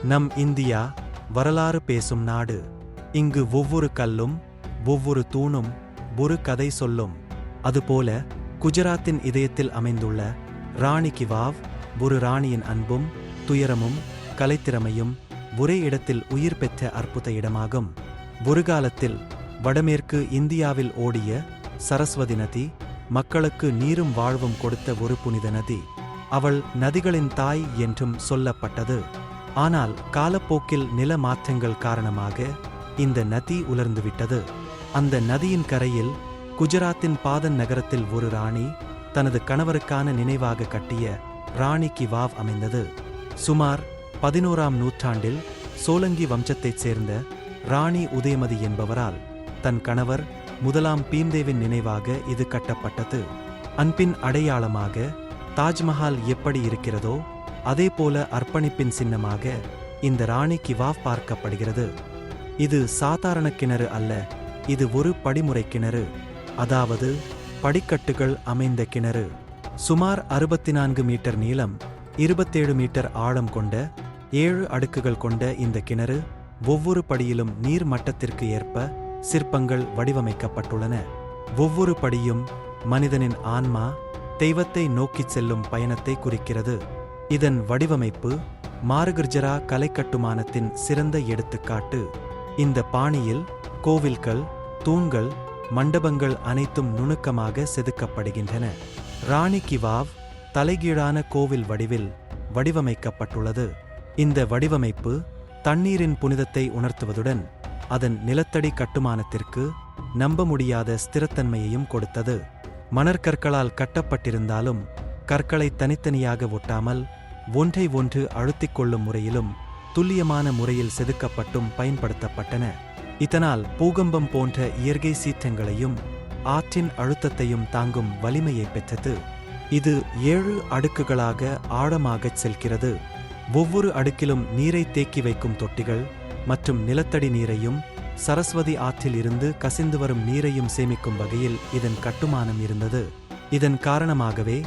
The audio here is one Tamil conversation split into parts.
நம் இந்தியா வரலாறு பேசும் நாடு. இங்கு ஒவ்வொரு கல்லும் ஒவ்வொரு தூணும் ஒரு கதை சொல்லும். அதுபோல குஜராத்தின் இதயத்தில் அமைந்துள்ள ராணி கி வாவ் ஒரு ராணியின் அன்பும் துயரமும் கலைத்திறமையும் ஒரே இடத்தில் உயிர் பெற்ற அற்புத இடமாகும். ஒரு காலத்தில் வடமேற்கு இந்தியாவில் ஓடிய சரஸ்வதி நதி மக்களுக்கு நீரும் வாழ்வும் கொடுத்த ஒரு புனித நதி. அவள் நதிகளின் தாய் என்றும் சொல்லப்பட்டது. ஆனால் காலப்போக்கில் நில மாற்றங்கள் காரணமாக இந்த நதி உலர்ந்துவிட்டது. அந்த நதியின் கரையில் குஜராத்தின் பாதன் நகரத்தில் ஒரு ராணி தனது கணவருக்கான நினைவாக கட்டிய ராணி கி வாவ் அமைந்தது. சுமார் 11ஆம் நூற்றாண்டில் சோலங்கி வம்சத்தைச் சேர்ந்த ராணி உதயமதி என்பவரால் தன் கணவர் முதலாம் பீம்தேவின் நினைவாக இது கட்டப்பட்டது. அன்பின் அடையாளமாக தாஜ்மஹால் எப்படி இருக்கிறதோ அதேபோல அர்ப்பணிப்பின் சின்னமாக இந்த ராணி கி வாவ் பார்க்கப்படுகிறது. இது சாதாரண கிணறு அல்ல, இது ஒரு படிமுறை கிணறு, அதாவது படிக்கட்டுகள் அமைந்த கிணறு. சுமார் 64 மீட்டர் நீளம், 27 மீட்டர் ஆழம் கொண்ட 7 அடுக்குகள் கொண்ட இந்த கிணறு ஒவ்வொரு படியிலும் நீர் மட்டத்திற்கு ஏற்ப சிற்பங்கள் வடிவமைக்கப்பட்டுள்ளன. ஒவ்வொரு படியும் மனிதனின் ஆன்மா தெய்வத்தை நோக்கிச் செல்லும் பயணத்தை குறிக்கிறது. இதன் வடிவமைப்பு மாரகர்ஜரா கலைக்கட்டுமானத்தின் சிறந்த எடுத்துக்காட்டு. இந்த பாணியில் கோவில்கள், தூண்கள், மண்டபங்கள் அனைத்தும் நுணுக்கமாக செதுக்கப்படுகின்றன. ராணி கி வாவ் தலைகீழான கோவில் வடிவில் வடிவமைக்கப்பட்டுள்ளது. இந்த வடிவமைப்பு தண்ணீரின் புனிதத்தை உணர்த்துவதுடன் அதன் நிலத்தடி கட்டுமானத்திற்கு நம்ப முடியாத ஸ்திரத்தன்மையையும் கொடுத்தது. மணற்கற்களால் கட்டப்பட்டிருந்தாலும் கற்களை தனித்தனியாக ஒட்டாமல் ஒன்றை ஒன்று அழுத்திக் கொள்ளும் முறையிலும் துல்லியமான முறையில் செதுக்கப்பட்டும் பயன்படுத்தப்பட்டன. இதனால் பூகம்பம் போன்ற இயற்கை சீற்றங்களையும் ஆற்றின் அழுத்தத்தையும் தாங்கும் வலிமையை பெற்றது. இது 7 அடுக்குகளாக ஆழமாகச் செல்கிறது. ஒவ்வொரு அடுக்கிலும் நீரை தேக்கி வைக்கும் தொட்டிகள் மற்றும் நிலத்தடி நீரையும் சரஸ்வதி ஆற்றில் இருந்து கசிந்து வரும் நீரையும் சேமிக்கும் வகையில் இதன் கட்டுமானம் இருந்தது. இதன் காரணமாகவே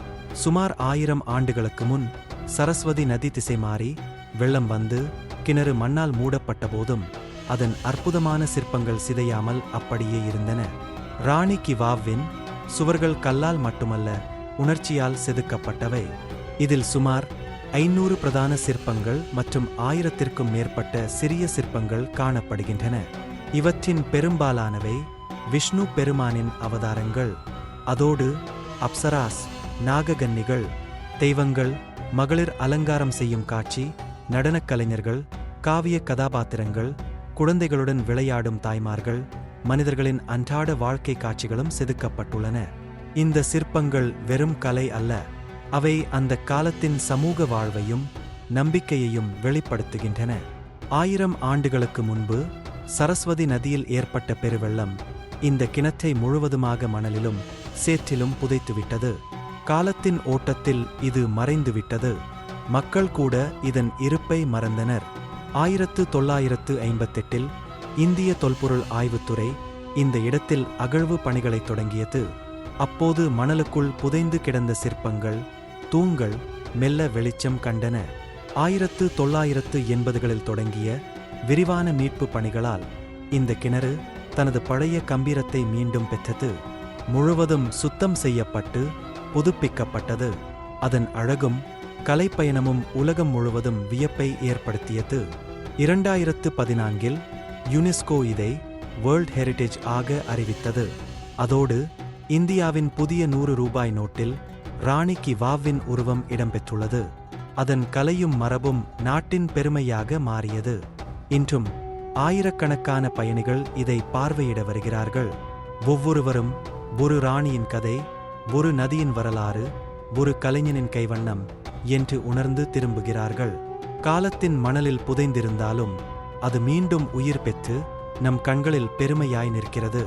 சுமார் 1000 ஆண்டுகளுக்கு முன் சரஸ்வதி நதி திசை மாறி வெள்ளம் வந்து கிணறு மண்ணால் மூடப்பட்ட போதும் அதன் அற்புதமான சிற்பங்கள் சிதையாமல் அப்படியே இருந்தன. ராணி கி வாவ்வின் சுவர்கள் கல்லால் மட்டுமல்ல, உணர்ச்சியால் செதுக்கப்பட்டவை. இதில் சுமார் 500 பிரதான சிற்பங்கள் மற்றும் 1000த்திற்கும் மேற்பட்ட சிறிய சிற்பங்கள் காணப்படுகின்றன. இவற்றின் பெரும்பாலானவை விஷ்ணு பெருமானின் அவதாரங்கள். அதோடு அப்சராஸ், நாககன்னிகள், தெய்வங்கள், மகளிர் அலங்காரம் செய்யும் காட்சி, நடனக் கலைஞர்கள், காவிய கதாபாத்திரங்கள், குழந்தைகளுடன் விளையாடும் தாய்மார்கள், மனிதர்களின் அன்றாட வாழ்க்கை காட்சிகளும் செதுக்கப்பட்டுள்ளன. இந்த சிற்பங்கள் வெறும் கலை அல்ல, அவை அந்த காலத்தின் சமூக வாழ்வையும் நம்பிக்கையையும் வெளிப்படுத்துகின்றன. 1000 ஆண்டுகளுக்கு முன்பு சரஸ்வதி நதியில் ஏற்பட்ட பெருவெள்ளம் இந்த கிணற்றை முழுவதுமாக மணலிலும் சேற்றிலும் புதைத்துவிட்டது. காலத்தின் ஓட்டத்தில் இது மறைந்துவிட்டது. மக்கள் கூட இதன் இருப்பை மறந்தனர். 1958இல் இந்திய தொல்பொருள் ஆய்வுத்துறை இந்த இடத்தில் அகழ்வு பணிகளை தொடங்கியது. அப்போது மணலுக்குள் புதைந்து கிடந்த சிற்பங்கள், தூண்கள் மெல்ல வெளிச்சம் கண்டன. 1980களில் தொடங்கிய விரிவான மீட்பு பணிகளால் இந்த கிணறு தனது பழைய கம்பீரத்தை மீண்டும் பெற்றது. முழுவதும் சுத்தம் செய்யப்பட்டு புதுப்பிக்கப்பட்டது. அதன் அழகும் கலைப்பயணமும் உலகம் முழுவதும் வியப்பை ஏற்படுத்தியது. 2014இல் யுனெஸ்கோ இதை வேர்ல்ட் ஹெரிடேஜ் ஆக அறிவித்தது. அதோடு இந்தியாவின் புதிய 100 ரூபாய் நோட்டில் ராணி கி வாவ்வின் உருவம் இடம்பெற்றுள்ளது. அதன் கலையும் மரபும் நாட்டின் பெருமையாக மாறியது. இன்றும் ஆயிரக்கணக்கான பயணிகள் இதை பார்வையிட வருகிறார்கள். ஒவ்வொருவரும் ஒரு ராணியின் கதை, ஒரு நதியின் வரலாறு, ஒரு கலைஞனின் கைவண்ணம் என்று உணர்ந்து திரும்புகிறார்கள். காலத்தின் மணலில் புதைந்திருந்தாலும் அது மீண்டும் உயிர் பெற்று நம் கண்களில் பெருமையாய் நிற்கிறது.